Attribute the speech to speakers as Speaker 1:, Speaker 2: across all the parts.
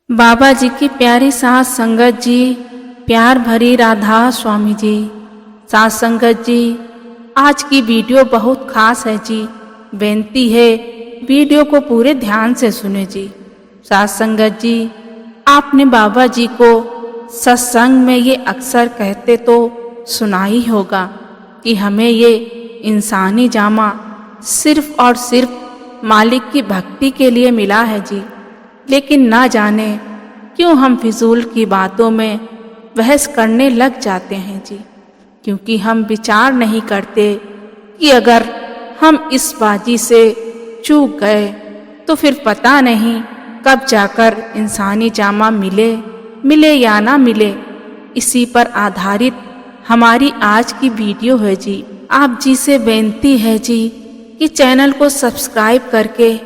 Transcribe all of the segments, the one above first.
Speaker 1: बाबा जी की प्यारी साथ संगत जी, प्यार भरी राधा स्वामी जी। साथ संगत जी, आज की वीडियो बहुत खास है जी। बेनती है वीडियो को पूरे ध्यान से सुने जी। साथ संगत जी, आपने बाबा जी को सत्संग में ये अक्सर कहते तो सुना ही होगा कि हमें ये इंसानी जामा सिर्फ और सिर्फ मालिक की भक्ति के लिए मिला है जी। लेकिन ना जाने क्यों हम फिजूल की बातों में बहस करने लग जाते हैं जी, क्योंकि हम विचार नहीं करते कि अगर हम इस बाजी से चूक गए तो फिर पता नहीं कब जाकर इंसानी जामा मिले या ना मिले। इसी पर आधारित हमारी आज की वीडियो है जी। आप जी से बेनती है जी कि चैनल को सब्सक्राइब करके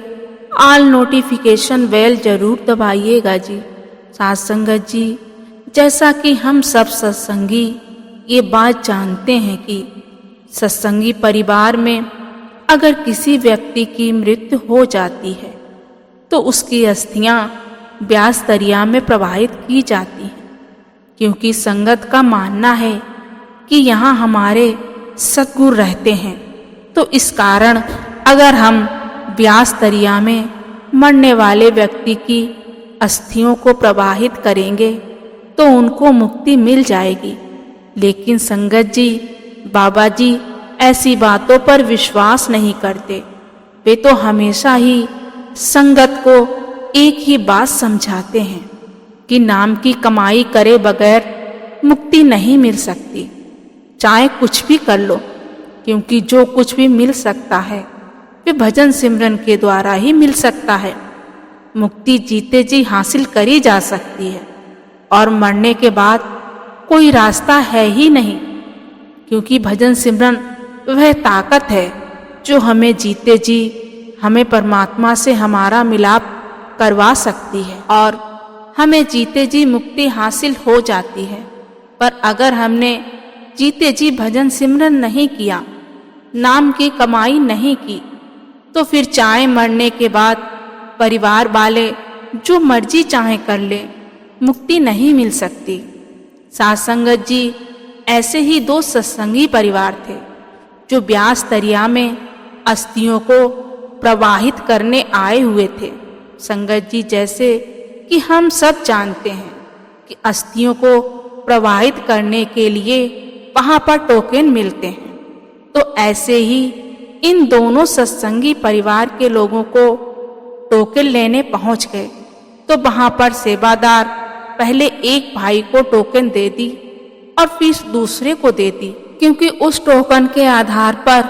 Speaker 1: ऑल नोटिफिकेशन बेल जरूर दबाइएगा जी। साथ संगत जी, जैसा कि हम सब सत्संगी ये बात जानते हैं कि सत्संगी परिवार में अगर किसी व्यक्ति की मृत्यु हो जाती है तो उसकी अस्थियां ब्यास दरिया में प्रवाहित की जाती हैं, क्योंकि संगत का मानना है कि यहाँ हमारे सद्गुरु रहते हैं। तो इस कारण अगर हम ब्यास दरिया में मरने वाले व्यक्ति की अस्थियों को प्रवाहित करेंगे तो उनको मुक्ति मिल जाएगी। लेकिन संगत जी, बाबा जी ऐसी बातों पर विश्वास नहीं करते। वे तो हमेशा ही संगत को एक ही बात समझाते हैं कि नाम की कमाई करे बगैर मुक्ति नहीं मिल सकती। चाहे कुछ भी कर लो, क्योंकि जो कुछ भी मिल सकता है वे भजन सिमरन के द्वारा ही मिल सकता है। मुक्ति जीते जी हासिल करी जा सकती है और मरने के बाद कोई रास्ता है ही नहीं, क्योंकि भजन सिमरन वह ताकत है जो हमें जीते जी हमें परमात्मा से हमारा मिलाप करवा सकती है और हमें जीते जी मुक्ति हासिल हो जाती है। पर अगर हमने जीते जी भजन सिमरन नहीं किया, नाम की कमाई नहीं की, तो फिर चाहे मरने के बाद परिवार वाले जो मर्जी चाहे कर ले, मुक्ति नहीं मिल सकती। साथ संगत जी, ऐसे ही दो सत्संगी परिवार थे जो ब्यास दरिया में अस्थियों को प्रवाहित करने आए हुए थे। संगत जी, जैसे कि हम सब जानते हैं कि अस्थियों को प्रवाहित करने के लिए वहां पर टोकन मिलते हैं, तो ऐसे ही इन दोनों सत्संगी परिवार के लोगों को टोकन लेने पहुंच गए। तो वहां पर सेवादार पहले एक भाई को टोकन दे दी और फिर दूसरे को दे दी, क्योंकि उस टोकन के आधार पर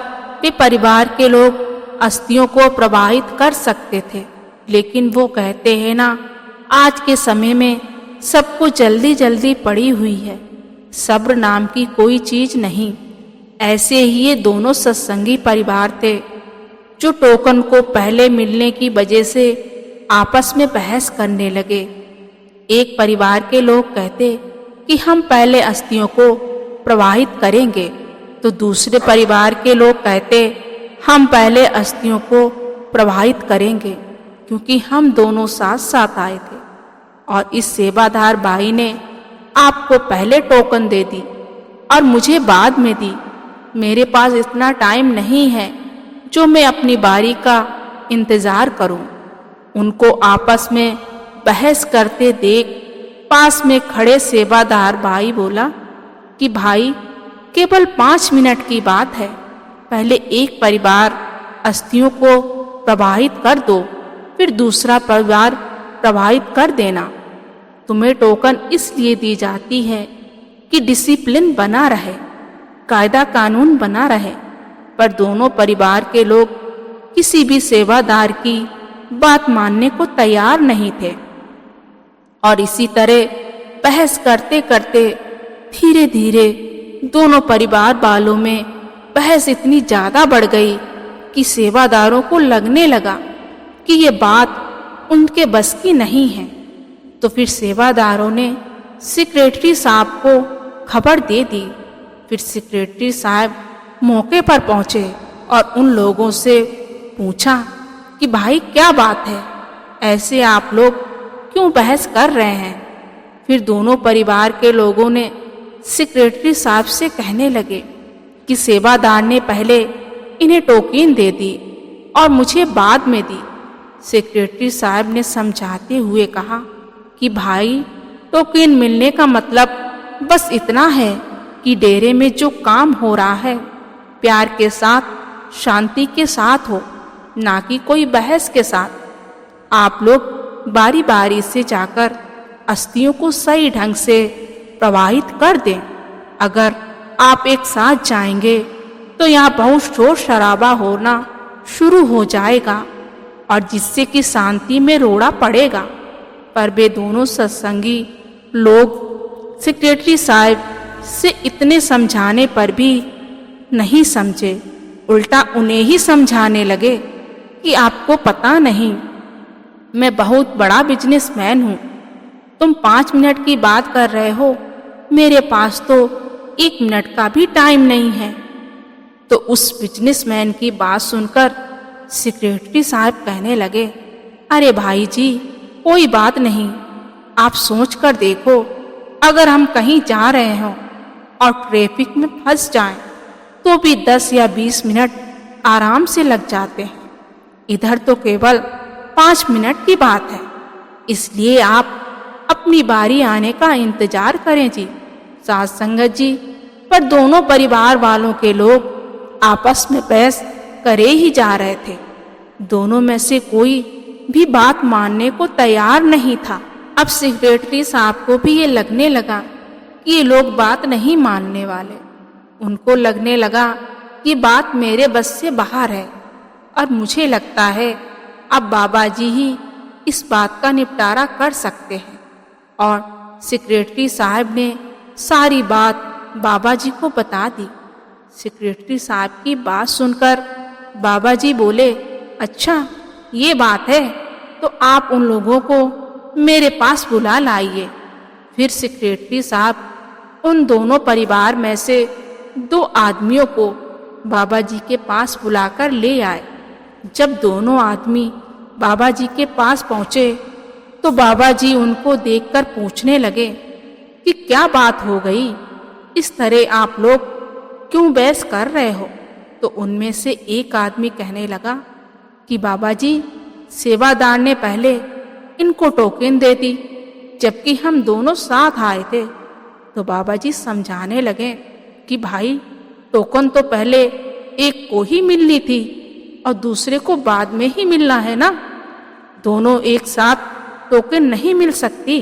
Speaker 1: वे परिवार के लोग अस्थियों को प्रवाहित कर सकते थे। लेकिन वो कहते हैं ना, आज के समय में सबको जल्दी जल्दी पड़ी हुई है, सब्र नाम की कोई चीज नहीं। ऐसे ही ये दोनों सत्संगी परिवार थे जो टोकन को पहले मिलने की वजह से आपस में बहस करने लगे। एक परिवार के लोग कहते कि हम पहले अस्थियों को प्रवाहित करेंगे, तो दूसरे परिवार के लोग कहते हम पहले अस्थियों को प्रवाहित करेंगे, क्योंकि हम दोनों साथ साथ आए थे और इस सेवादार भाई ने आपको पहले टोकन दे दी और मुझे बाद में दी। मेरे पास इतना टाइम नहीं है जो मैं अपनी बारी का इंतजार करूं। उनको आपस में बहस करते देख पास में खड़े सेवादार भाई बोला कि भाई, केवल 5 मिनट की बात है, पहले एक परिवार अस्थियों को प्रवाहित कर दो, फिर दूसरा परिवार प्रवाहित कर देना। तुम्हें टोकन इसलिए दी जाती है कि डिसिप्लिन बना रहे, कायदा कानून बना रहे। पर दोनों परिवार के लोग किसी भी सेवादार की बात मानने को तैयार नहीं थे और इसी तरह बहस करते करते धीरे धीरे दोनों परिवार वालों में बहस इतनी ज्यादा बढ़ गई कि सेवादारों को लगने लगा कि ये बात उनके बस की नहीं है। तो फिर सेवादारों ने सेक्रेटरी साहब को खबर दे दी। फिर सेक्रेटरी साहब मौके पर पहुंचे और उन लोगों से पूछा कि भाई क्या बात है, ऐसे आप लोग क्यों बहस कर रहे हैं? फिर दोनों परिवार के लोगों ने सेक्रेटरी साहब से कहने लगे कि सेवादार ने पहले इन्हें टोकन दे दी और मुझे बाद में दी। सेक्रेटरी साहब ने समझाते हुए कहा कि भाई, टोकन मिलने का मतलब बस इतना है कि डेरे में जो काम हो रहा है प्यार के साथ, शांति के साथ हो, ना कि कोई बहस के साथ। आप लोग बारी बारी से जाकर अस्थियों को सही ढंग से प्रवाहित कर दें। अगर आप एक साथ जाएंगे तो यहाँ बहुत शोर शराबा होना शुरू हो जाएगा और जिससे कि शांति में रोड़ा पड़ेगा। पर वे दोनों सत्संगी लोग सेक्रेटरी साहब से इतने समझाने पर भी नहीं समझे, उल्टा उन्हें ही समझाने लगे कि आपको पता नहीं, मैं बहुत बड़ा बिजनेसमैन हूँ। तुम 5 मिनट की बात कर रहे हो, मेरे पास तो 1 मिनट का भी टाइम नहीं है। तो उस बिजनेसमैन की बात सुनकर सेक्रेटरी साहब कहने लगे, अरे भाई जी, कोई बात नहीं, आप सोच कर देखो, अगर हम कहीं जा रहे हों और ट्रैफिक में फंस जाएं, तो भी 10 या 20 मिनट आराम से लग जाते हैं। इधर तो केवल 5 मिनट की बात है, इसलिए आप अपनी बारी आने का इंतजार करें जी। साथ संगत जी, पर दोनों परिवार वालों के लोग आपस में बहस करे ही जा रहे थे। दोनों में से कोई भी बात मानने को तैयार नहीं था। अब सेक्रेटरी साहब को भी ये लगने लगा कि ये लोग बात नहीं मानने वाले। उनको लगने लगा कि बात मेरे बस से बाहर है और मुझे लगता है अब बाबा जी ही इस बात का निपटारा कर सकते हैं। और सेक्रेटरी साहब ने सारी बात बाबा जी को बता दी। सेक्रेटरी साहब की बात सुनकर बाबा जी बोले, अच्छा ये बात है, तो आप उन लोगों को मेरे पास बुला लाइए। फिर सेक्रेटरी साहब उन दोनों परिवार में से 2 आदमियों को बाबा जी के पास बुलाकर ले आए। जब दोनों आदमी बाबा जी के पास पहुँचे तो बाबा जी उनको देखकर पूछने लगे कि क्या बात हो गई, इस तरह आप लोग क्यों बहस कर रहे हो? तो उनमें से एक आदमी कहने लगा कि बाबा जी, सेवादार ने पहले इनको टोकन दे दी, जबकि हम दोनों साथ आए थे। तो बाबा जी समझाने लगे कि भाई, टोकन तो पहले एक को ही मिलनी थी और दूसरे को बाद में ही मिलना है ना। दोनों एक साथ टोकन नहीं मिल सकती।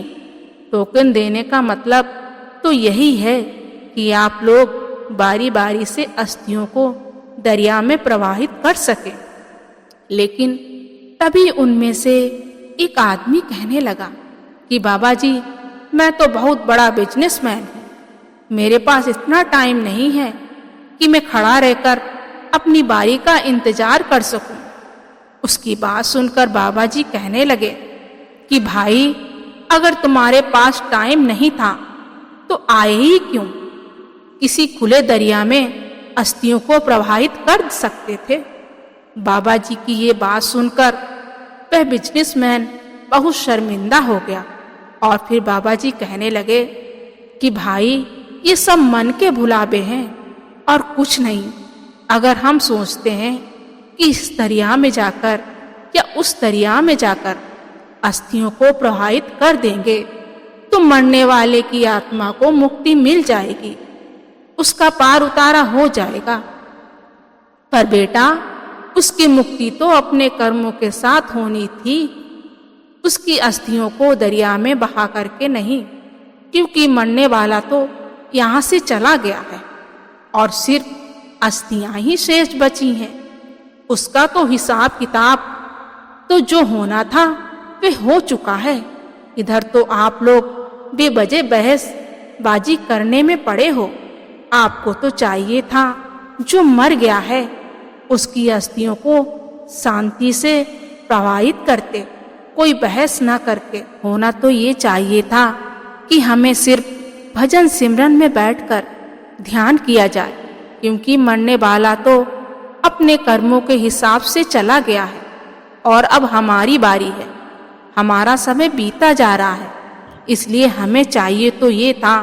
Speaker 1: टोकन देने का मतलब तो यही है कि आप लोग बारी बारी से अस्थियों को दरिया में प्रवाहित कर सके। लेकिन तभी उनमें से एक आदमी कहने लगा कि बाबा जी, मैं तो बहुत बड़ा बिजनेसमैन हूँ, मेरे पास इतना टाइम नहीं है कि मैं खड़ा रहकर अपनी बारी का इंतजार कर सकूं। उसकी बात सुनकर बाबा जी कहने लगे कि भाई, अगर तुम्हारे पास टाइम नहीं था तो आए ही क्यों? किसी खुले दरिया में अस्थियों को प्रवाहित कर सकते थे। बाबा जी की ये बात सुनकर वह बिजनेसमैन बहुत शर्मिंदा हो गया और फिर बाबा जी कहने लगे कि भाई, ये सब मन के भुलावे हैं और कुछ नहीं। अगर हम सोचते हैं कि इस दरिया में जाकर या उस दरिया में जाकर अस्थियों को प्रवाहित कर देंगे तो मरने वाले की आत्मा को मुक्ति मिल जाएगी, उसका पार उतारा हो जाएगा। पर बेटा, उसकी मुक्ति तो अपने कर्मों के साथ होनी थी, उसकी अस्थियों को दरिया में बहा करके नहीं, क्योंकि मरने वाला तो यहाँ से चला गया है और सिर्फ अस्थियां ही शेष बची हैं। उसका तो हिसाब किताब तो जो होना था वे हो चुका है। इधर तो आप लोग बेवजह बहस बाजी करने में पड़े हो। आपको तो चाहिए था जो मर गया है उसकी अस्थियों को शांति से प्रवाहित करते, कोई बहस ना करके। होना तो ये चाहिए था कि हमें सिर्फ भजन सिमरन में बैठकर ध्यान किया जाए, क्योंकि मरने वाला तो अपने कर्मों के हिसाब से चला गया है और अब हमारी बारी है। हमारा समय बीता जा रहा है। इसलिए हमें चाहिए तो ये था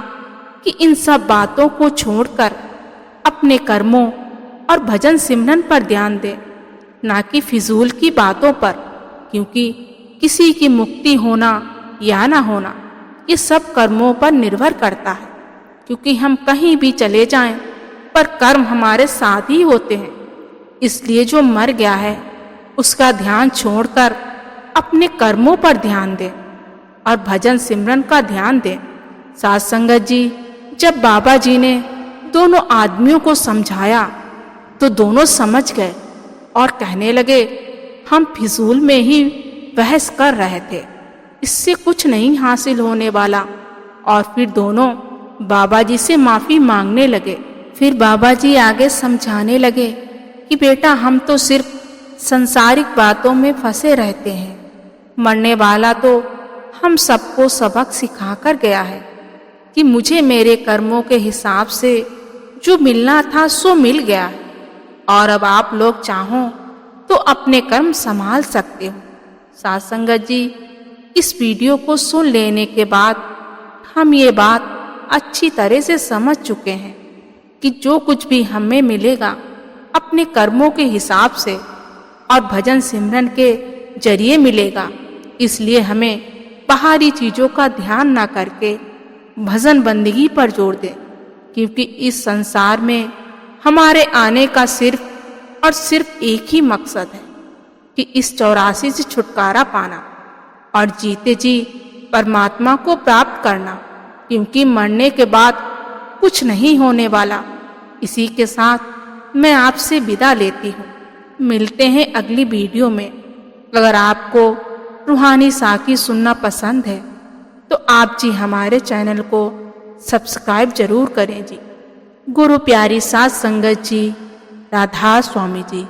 Speaker 1: कि इन सब बातों को छोड़कर अपने कर्मों और भजन सिमरन पर ध्यान दें, ना कि फिजूल की बातों पर, क्योंकि किसी की मुक्ति होना या ना होना ये सब कर्मों पर निर्भर करता है। क्योंकि हम कहीं भी चले जाएं पर कर्म हमारे साथ ही होते हैं। इसलिए जो मर गया है उसका ध्यान छोड़कर अपने कर्मों पर ध्यान दें और भजन सिमरन का ध्यान दें। साथ संगत जी, जब बाबा जी ने दोनों आदमियों को समझाया तो दोनों समझ गए और कहने लगे, हम फिजूल में ही बहस कर रहे थे, इससे कुछ नहीं हासिल होने वाला। और फिर दोनों बाबा जी से माफ़ी मांगने लगे। फिर बाबा जी आगे समझाने लगे कि बेटा, हम तो सिर्फ संसारिक बातों में फंसे रहते हैं। मरने वाला तो हम सबको सबक सिखाकर गया है कि मुझे मेरे कर्मों के हिसाब से जो मिलना था सो मिल गया है, और अब आप लोग चाहो तो अपने कर्म संभाल सकते हो। साथ संगत जी, इस वीडियो को सुन लेने के बाद हम ये बात अच्छी तरह से समझ चुके हैं कि जो कुछ भी हमें मिलेगा अपने कर्मों के हिसाब से और भजन सिमरन के जरिए मिलेगा। इसलिए हमें बाहरी चीज़ों का ध्यान ना करके भजन बंदगी पर जोर दें, क्योंकि इस संसार में हमारे आने का सिर्फ और सिर्फ एक ही मकसद है कि इस 84 से छुटकारा पाना और जीते जी परमात्मा को प्राप्त करना, क्योंकि मरने के बाद कुछ नहीं होने वाला। इसी के साथ मैं आपसे विदा लेती हूँ। मिलते हैं अगली वीडियो में। अगर आपको रूहानी साखी सुनना पसंद है तो आप जी हमारे चैनल को सब्सक्राइब जरूर करें जी। गुरु प्यारी साथ संगत जी, राधा स्वामी जी।